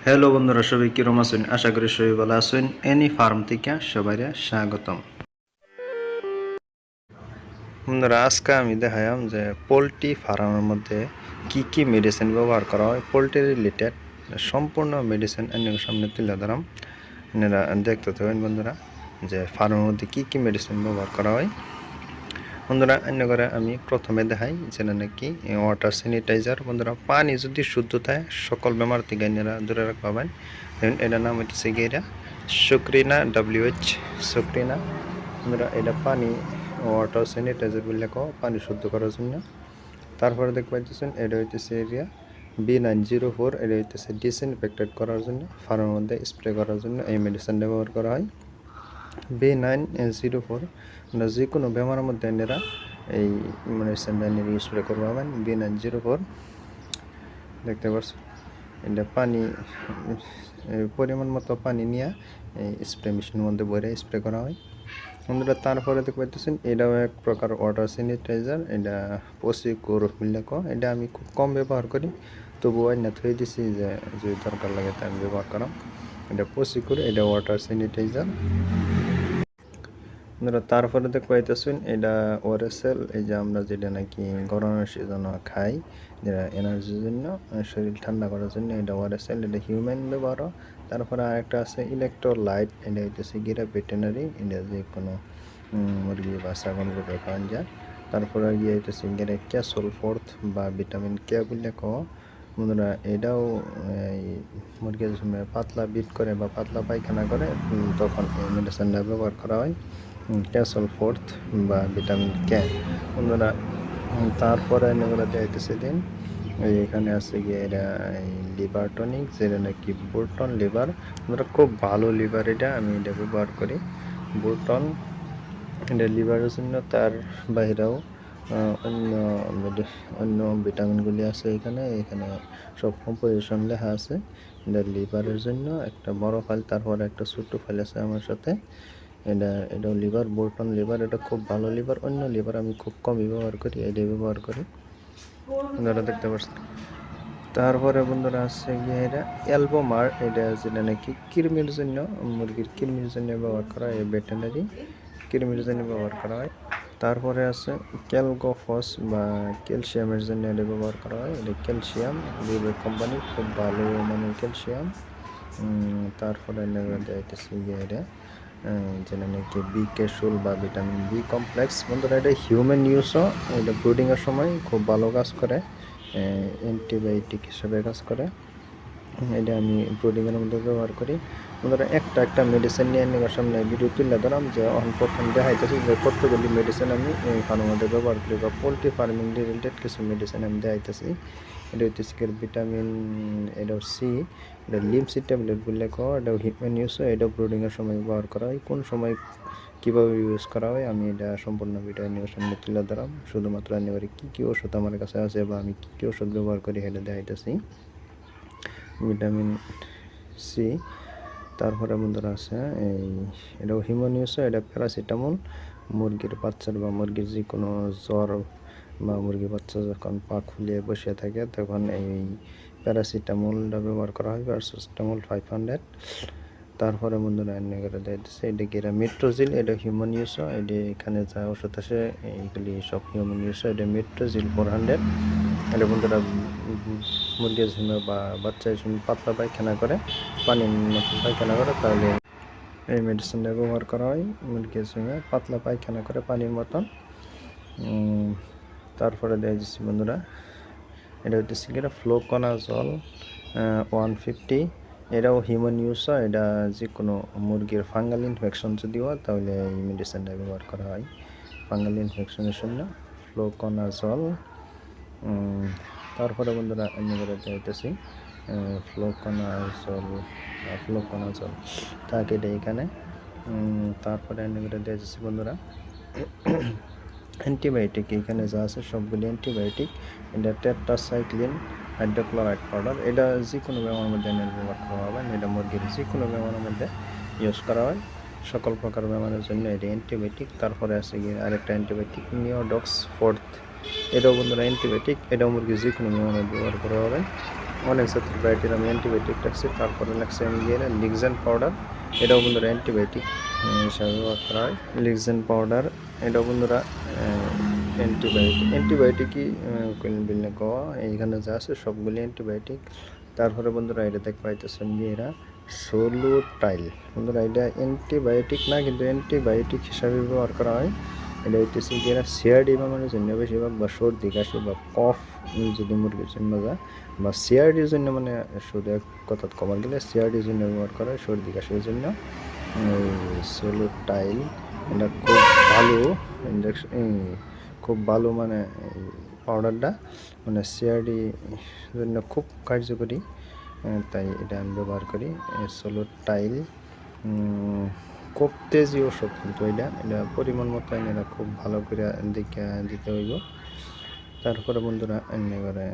Hello বন্ধুরা, সবাই কিরম আছেন? আশা করি সবাই ভালো আছেন। এনি ফার্ম থেকে সবাইকে স্বাগতম। বন্ধুরা, আজকে আমি দেখালাম যে পোলট্রি ফার্মের মধ্যে কি কি মেডিসিন ব্যবহার করা হয়, পোলট্রি রিলেটেড সম্পূর্ণ মেডিসিন এর সামনে তুলে ধরাম। আপনারা দেখতে থাকেন বন্ধুরা যে ফার্মের মধ্যে কি কি মেডিসিন ব্যবহার করা হয়। বন্ধুরা, অন্য করে আমি প্রথমে দেখাই যেটা নাকি ওয়াটার স্যানিটাইজার। বন্ধুরা, পানি যদি শুদ্ধ থাকে সকল বেমার থেকে আপনারা দূরে রাখবেন। এটার নাম হচ্ছে গিয়ে সুক্রিনা WH সুক্রিনা। বন্ধুরা, এটা পানি ওয়াটার স্যানিটাইজার বললে পানি শুদ্ধ করার জন্য। তারপরে দেখতে পাচ্ছেন এটা হইতেছে এরিয়া B904। এটা হইতেছে ডিসইনফেক্টেড করার জন্য, ফার্মের মধ্যে স্প্রে করার জন্য এই মেডিসিনটা ব্যবহার করা হয়। B904 যে কোনো বেমারের মধ্যে আপনারা এই মেডিসিনটা স্প্রে করবেন। B904 দেখতে পাচ্ছেন, এটা পানি পরিমাণ মতো পানি নিয়ে এই স্প্রে মেশিনের মধ্যে ভরে স্প্রে করা হয়। বন্ধুরা, তারপরে দেখতে পাচ্ছেন এটাও এক প্রকার ওয়াটার স্যানিটাইজার। এটা পসিকুর মিল্লাক। এটা আমি খুব কম ব্যবহার করি, তবুও না থই দিছি যে যদি দরকার লাগে তা আমি ব্যবহার করাম। এটা পসিকুর, এটা ওয়াটার স্যানিটাইজার। বন্ধুরা, তারপরে দেখতে পাইতেছেন এটা ওআরএসএল। এই যে আমরা যেটা নাকি গরমের সিজনে খাই, যেটা এনার্জির জন্য, শরীর ঠান্ডা করার জন্য, এটা ওআরএসএল। এটা হিউম্যান ব্যবহার। তারপরে আরেকটা আছে ইলেকট্রোলাইট। এটা হইতেছে গিরা ভেটেনারি। এটা যে কোনো মুরগি বা ছাগলকে খাওয়ান যায়। তারপরে গিয়ে হইতেছে গিরা ক্যাসল ফোর্থ বা ভিটামিন কে বললে কওয়া। বন্ধুরা, এটাও এই মুরগির সময় পাতলা বিট করে বা পাতলা পায়খানা করে, তখন এই মেডিসিনটা ব্যবহার করা হয়, ক্যাসল ফোর্থ বা ভিটামিন কে। বন্ধুরা, তারপরে এগুলো দিতেছে দিন এখানে আছে গিয়ে এটা লিভার টনিক, যেটা নাকি বুলটন লিভার। বন্ধুরা, খুব ভালো লিভার এটা, আমি এটা ব্যবহার করি। বুলটন এটা লিভারের জন্য। তার বাইরেও অন্য অন্য ভিটামিনগুলি আছে এখানে। এখানে সব কম্পোজিশন লেখা আছে। এটা লিভারের জন্য একটা বড় ফাইল, তারপরে একটা ছোট্ট ফাইল আছে আমার সাথে। এটাও লিভার, বোল্টন লিভার। এটা খুব ভালো লিভার। অন্য লিভার আমি খুব কমই ব্যবহার করি, এটাই ব্যবহার করি। আপনারা দেখতে পাচ্ছেন। তারপরে বন্ধুরা আছে গিয়ে এটা অ্যালবোমার। এটা যেটা নাকি কৃমির জন্য, মুরগির কৃমির জন্য ব্যবহার করা হয়, ভেটেনারি কৃমির জন্য ব্যবহার করা হয়। তারপরে আছে ক্যালগোফস বা ক্যালসিয়ামের জন্য এটা ব্যবহার করা হয়। এটা ক্যালসিয়াম, লিভার কোম্পানি, খুব ভালো মানের ক্যালসিয়াম। তারপরে দিতেছি গিয়ে এটা যেটা নাকি বি ক্যাপসুল বা ভিটামিন বি কমপ্লেক্স। বন্ধুরা, এটা হিউম্যান ইউজও। এটা ব্রুডিংয়ের সময় খুব ভালো কাজ করে, অ্যান্টিবায়োটিক হিসেবে কাজ করে। এটা আমি ব্রুডিংয়ের মধ্যে ব্যবহার করি। বন্ধুরা, একটা মেডিসিন নিয়ে নেওয়ার সামনে ভিডিও তুলে ধরাম যে প্রথম দেখাইতেছি যে কতগুলি মেডিসিন আমি এই ফার্মের মধ্যে ব্যবহার করি, বা পোলট্রি ফার্মিং রিলেটেড কিছু মেডিসিন আমি দেখাইতেছি। এটা হচ্ছে ভিটামিন, এটাও সি। এটা লিমসি ট্যাবলেট বললে এটাও হিউম্যান ইউজ হয়। এটাও ব্রুডিংয়ের সময় ব্যবহার করা হয়। কোন সময় কীভাবে ইউজ করা হয় আমি এটা সম্পূর্ণ ভিডিও নেওয়ার সামনে তুলে ধরাম। শুধুমাত্র এবারে কী কী ওষুধ আমার কাছে আছে বা আমি কী কী ওষুধ ব্যবহার করি সেটা দেখাইতেছি। Vitamin C. তারপরে বন্ধুরা আছে এটাও হিউম্যান ইউজ হয়। এটা প্যারাসিটামল। মুরগির বাচ্চার বা মুরগির যে কোনো জ্বর বা মুরগির বাচ্চা যখন পা ফুলিয়ে বসে থাকে, তখন এই প্যারাসিটামলটা ব্যবহার করা হয়, প্যারাসিটামল 500। তারপরে বন্ধুরা এনে করে দিতেছে এটা গিরা মেট্রোজিল। এটা হিউম্যান ইউজ হয়। এটা এখানে যা ওষুধ আছে এইগুলি সব হিউম্যান ইউজ হয়। এটা মেট্রোজিল 400। এটা বন্ধুরা মুরগির জন্য বা বাচ্চার জন্য পাতলা পায়খানা করে, পানির মতো পায়খানা করে, তাহলে এই মেডিসিনটা ব্যবহার করা হয়। মুরগির জন্য পাতলা পায়খানা করে পানির মতন। তারপরে দেওয়া যাচ্ছে বন্ধুরা, এটা হচ্ছে গিয়ে ফ্লোকোনাজল 150। এটাও হিউম্যান ইউজ হয়। এটা যে কোনো মুরগির ফাঙ্গাল ইনফেকশন যদি হয়, তাহলে এই মেডিসিনটা ব্যবহার করা হয় ফাঙ্গাল ইনফেকশনের জন্য, ফ্লোকোনাজল। তারপরে বন্ধুরা আমি করে দিতেছি ফ্লোকোনাজল থাকে এটা এখানে। তারপরে আমি করে দিয়েছি বন্ধুরা অ্যান্টিবায়োটিক। এখানে যা আছে সবগুলি অ্যান্টিবায়োটিক। এটা টেট্রাসাইক্লিন হাইড্রোক্লোরাইড পাউডার। এটা যে কোনো বেমারের মধ্যে ব্যবহার করা হবে। এটা মুরগির যে কোনো বেমারের মধ্যে ইউজ করা হয়, সকল প্রকার বেমারের জন্য এটা অ্যান্টিবায়োটিক। তারপরে আছে গিয়ে আরেকটা অ্যান্টিবায়োটিক নিওডক্স ফোর্থ। এটাও বন্ধুরা অ্যান্টিবায়োটিক। এটাও মুরগির যে কোনো বেমারে ব্যবহার করা হবে। অনেক জাতের ভ্যারাইটির আমি অ্যান্টিবায়োটিক রাখছি। তারপরে রাখছি আমি গিয়ে লিক্সেন পাউডার, এটাও বন্ধুরা অ্যান্টিবায়োটিক হিসাবে ব্যবহার করা হয়। লিক্সেন পাউডার এটাও বন্ধুরা অ্যান্টিবায়োটিকই বিল্লে কওয়া, এইখানে যা আছে সবগুলি অ্যান্টিবায়োটিক। তারপরে বন্ধুরা এটা দেখতে পাইতেছেন যে এরা সোলুটাইল, বন্ধুরা এটা অ্যান্টিবায়োটিক না, কিন্তু অ্যান্টিবায়োটিক হিসাবে ব্যবহার করা হয়। এটা হইতেছে যে এরা সিআরডি বেমারের জন্য বেশিরভাগ, বা সর্দি কাশি বা কফ যদি মুরগির জন্য বা সিআরডির জন্য, মানে শুধু এক কথা কমার গেলে সিআরডির জন্য ব্যবহার করা হয়, সর্দি কাশির জন্য। সোলুটাইল এটা খুব ভালো ইঞ্জেকশন, খুব ভালো মানে পাউডারটা মানে সিআরডি জন্য খুব কার্যকরী, তাই এটা আমি ব্যবহার করি। সোলুটাইল খুব তেজি ওষুধ, কিন্তু এটা পরিমাণ মতো এটা খুব ভালো করে দেখে দিতে হইব। তারপরে বন্ধুরা এবারে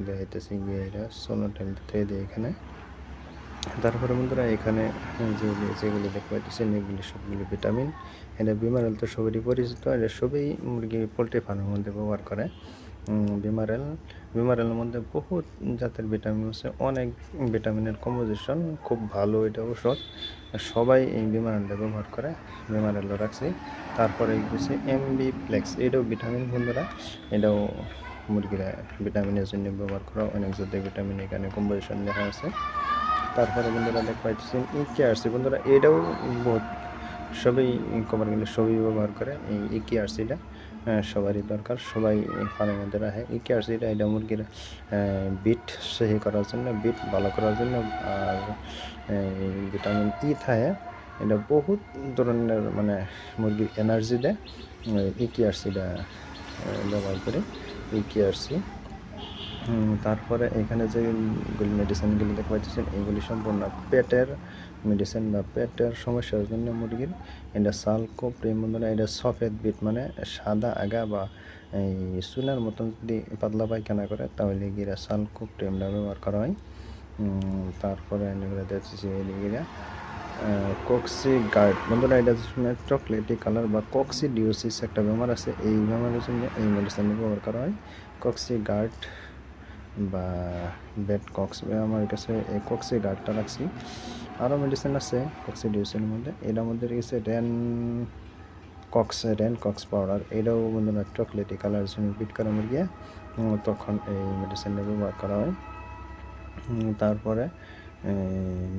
দেখাইতেছি গিয়ে এটা সোলুটাইল দিতে দিই এখানে। তারপরে বন্ধুরা এখানে যেগুলি দেখতে পাইতেছেন এগুলি সবগুলি ভিটামিন। এটা বিমারেল তো সবারই পরিচিত, এটা সবই মুরগি পোলট্রি ফার্মের মধ্যে ব্যবহার করে। বিমারেলের মধ্যে বহুত জাতের ভিটামিন আছে, অনেক ভিটামিনের কম্পোজিশন খুব ভালো, এটা ঔষধ সবাই এই বিমারেলটা ব্যবহার করে, বিমারেলও রাখছি। তারপরে গেছে এমবি ফ্লেক্স, এটাও ভিটামিন বন্ধুরা, এটাও মুরগিরা ভিটামিনের জন্য ব্যবহার করা, অনেক জাতের ভিটামিন এখানে কম্পোজিশন লেখা আছে। তারপরে বন্ধুরা দেখতে পাইতেছেন ইকেআরসি, বন্ধুরা এটাও বহুত সবই কভার গেলে সবই ব্যবহার করে এই ইকেআরসিটা, সবারই দরকার, সবাই ফার্মের মধ্যে রাখে ইকেআরসিটা। এটা মুরগির বিট সহি করার জন্য, বিট ভালো করার জন্য, আর ভিটামিন ই থাকে, এটা বহুত ধরনের মানে মুরগির এনার্জি দেয়, ইকেআরসিটা ব্যবহার করে ইকেআরসি। তারপরে এখানে যেগুলি মেডিসিনগুলি দেখতে পাচ্ছেন এগুলি সম্পূর্ণ পেটের মেডিসিন বা পেটের সমস্যার জন্য মুরগির। এটা সালকোপ্রিম, বন্ধুরা এটা সফেদ বিট মানে সাদা আগা বা এই চুলার মতন যদি পাতলা পায়খানা করে তাহলে গিরা সালকোপ্রিমটা ব্যবহার করা হয়। তারপরে দেখছি এদিকে কক্সি গার্ড, বন্ধুরা এটা চকলেটি কালার বা কক্সিডিওসিস একটা বেমার আছে, এই বেমারের জন্য এই মেডিসিন ব্যবহার করা হয়। কক্সি গার্ড বা বেড কক্স, আমার কাছে এই কক্সি গার্ডটা রাখছি। আরও মেডিসিন আছে কক্সিডিওসিসের মধ্যে, এটার মধ্যে রয়েছে রেন কক্স পাউডার, এটাও বন্ধুরা চকলেটি কালার জন্য বিট করা মুরগি, তখন এই মেডিসিনটা ব্যবহার করা হয়। তারপরে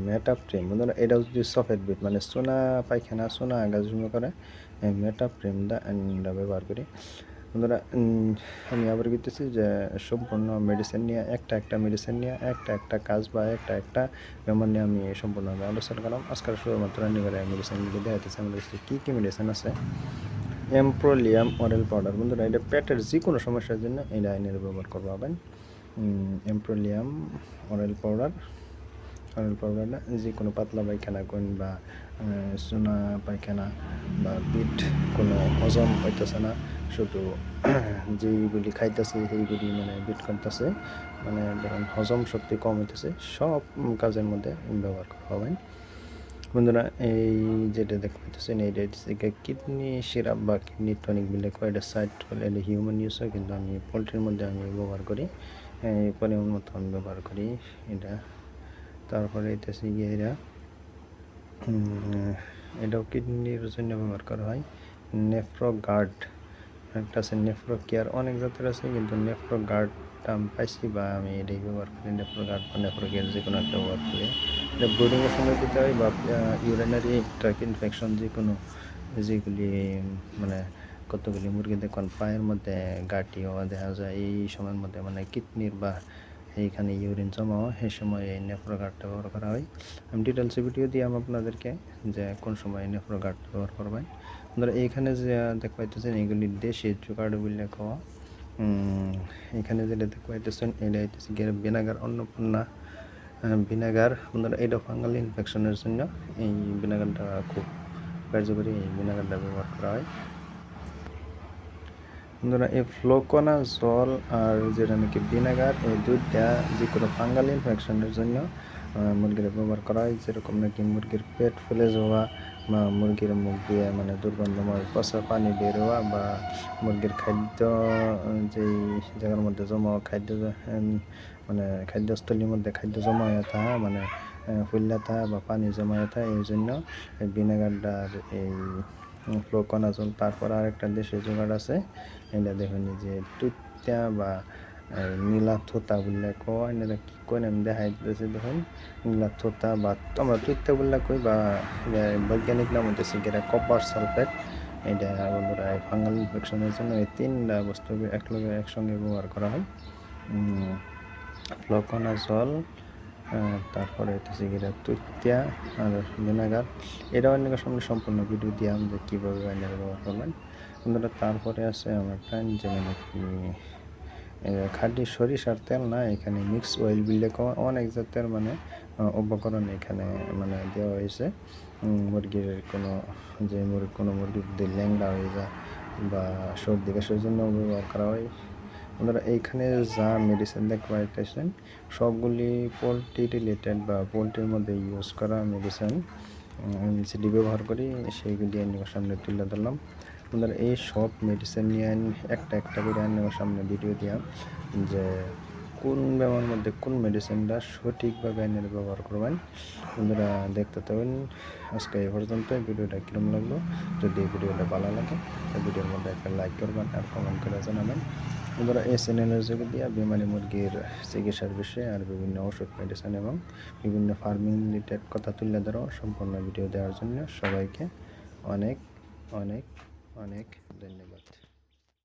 মেটাপ্রিম, বন্ধুরা এটাও যদি সফেদ বিট মানে সোনা পায়খানা সোনা আগাজুমে করে, মেটাপ্রিমটা ব্যবহার করি। বন্ধুরা আমি আবার বলতেছি যে সম্পূর্ণ মেডিসিন নিয়ে একটা মেডিসিন নিয়ে একটা কাজ বা একটা বেমার নিয়ে আমি সম্পূর্ণভাবে আলোচনা করলাম। আজকাল শুধুমাত্র নিবারে মেডিসিনগুলি দেখাইতেছি আমাদের কী মেডিসিন আছে। এমপ্রোলিয়াম অরেল পাউডার, বন্ধুরা এটা পেটের যে কোনো সমস্যার জন্য এই লাইনের ব্যবহার করবেন। এমপ্রোলিয়াম অরেল পাউডারটা যে কোনো পাতলা পায়খানা কোন বা সোনা পায়খানা বা পিঠ কোনো হজম হইতেছে না, শুধু যেইগুলি খাইতেছে সেইগুলি মানে বিট করতেছে, মানে ধরেন হজম শক্তি কম হইতেছে, সব কাজের মধ্যে ব্যবহার করা হবে। বন্ধুরা এই যেটা দেখতে পাইতেছেন এইটা কিডনি সিরাপ বা কিডনি টনিক বলে কয়, এটা সাইড এটা হিউম্যান ইউজ হয়, কিন্তু আমি পোলট্রির মধ্যে আমি ব্যবহার করি, পরিমাণ মতো আমি ব্যবহার করি এটা। তারপরে এটাছে গিয়ে এটাও কিডনির জন্য ব্যবহার করা হয়। নেফ্রো গার্ড একটা আছে, নেফ্রো কেয়ার, অনেক জাতের আছে, কিন্তু নেফ্রো গার্ডটা আমি পাইছি বা আমি এটাই ব্যবহার করি। নেফ্রো গার্ড বা নেফ্রো কেয়ার যে কোনো একটা ব্যবহার করি, এটা ব্রিডিংয়ের সময় দিতে হয় বা ইউরিনারি ট্র্যাক ইনফেকশন যে কোনো, যেগুলি মানে কতগুলি মুরগি দেখুন পায়ের মধ্যে গাঁটি হওয়া দেখা যায়, এই সময়ের মধ্যে মানে কিডনির বা এইখানে ইউরিন জমা হয়, সেই সময় এই নেফ্রো গার্ডটা ব্যবহার করা হয়। আমি ডিটেলসে ভিডিও দিয়ে আপনাদেরকে যে কোন সময় নেফ্রো গার্ডটা ব্যবহার করবেন। ধরো এইখানে যে দেখতে পাইতেছেন এগুলি দেশি জোগাড় বলে খাওয়া, এখানে যেটা দেখতে পাইতেছেন এটা হচ্ছে ভিনেগার অন্নপূর্ণা ভিনেগার, বন্ধুরা এটা ফাঙ্গাল ইনফেকশনের জন্য এই ভিনেগারটা খুব কার্যকরী, এই ভিনেগারটা ব্যবহার করা হয়। বন্ধুরা এই ফ্লোকোনা জল আর যেটা নাকি ভিনেগার, এই দুধটা যে কোনো ফাঙ্গাল ইনফেকশনের জন্য মুরগির ব্যবহার করা হয়, যেরকম নাকি মুরগির পেট ফুলে যাওয়া বা মুরগির মুখ দিয়ে মানে দুর্গন্ধময় পচা পানি বের হওয়া বা মুরগির খাদ্য যেই জায়গার মধ্যে জমা হওয়া খাদ্য মানে খাদ্যস্থলীর মধ্যে খাদ্য জমা হয়ে থাকা মানে ফুল্লা থাকা বা পানি জমা হয়ে থাকা, এই জন্য ভিনেগারটার এই ফ্লুকোনাজল। তারপর আরেকটা দেশে জোগাড় আছে, এটা দেখুন যে তুইত্যা বা নীলা থোতা বললে কয়, এনারা কি কয় আমি দেখাই দিতেছি। দেখুন নীলা থোতা বা আমরা তুইত্যা বললে কই, বা বৈজ্ঞানিক নাম হইতেছে যেটা কপার সালফেট। এটা বন্ধুরা ফাঙ্গাল ইনফেকশনের জন্য এই তিনটা বস্তু একসঙ্গে ব্যবহার করা হয়। ফ্লুকোনাজল, তারপরে হইতেছে গিয়ে তুইত্যা আর ভিনেগার। এটাও অনেক সামনে সম্পূর্ণ ভিডিও দিলাম যে কীভাবে বাইনারি ব্যবহার করবেন বন্ধুরা। তারপরে আছে আমার টাইম যে নাকি খাঁটি সরিষার তেল না, এখানে মিক্স অয়েল বিলে অনেক জাতের মানে উপকরণ এখানে মানে দেওয়া হয়েছে। মুরগির কোনো কোনো মুরগির যদি ল্যাংড়া হয়ে যায় বা সর্দি কাশির জন্য ব্যবহার করা হয় বন্ধুরা। এইখানে যা মেডিসিন দেখতে পাইতেছেন সবগুলি পোলট্রি রিলেটেড বা পোলট্রির মধ্যে ইউজ করা মেডিসিন। আমি যেটি ব্যবহার করি সেইগুলি আপনার সামনে তুলে ধরলাম বন্ধুরা। এই সব মেডিসিন নিয়ে একটা করে আপনার সামনে ভিডিও দিলাম যে কোন বেমার মধ্যে কোন মেডিসিনটা সঠিকভাবে আপনারা ব্যবহার করবেন বন্ধুরা। দেখতে থাকুন। আজকে এই পর্যন্ত। ভিডিওটা কীরকম লাগলো, যদি এই ভিডিওটা ভালো লাগে তো ভিডিওর মধ্যে একটা লাইক করবেন আর কমেন্ট করে জানাবেন বন্ধুরা। এই চ্যানেলের যোগে দিয়ে বেমারি মুরগির চিকিৎসার বিষয়ে আর বিভিন্ন ওষুধ মেডিসিন এবং বিভিন্ন ফার্মিং রিলেটেড কথা তুলে ধরো সম্পূর্ণ ভিডিও দেওয়ার জন্য সবাইকে অনেক অনেক অনেক ধন্যবাদ।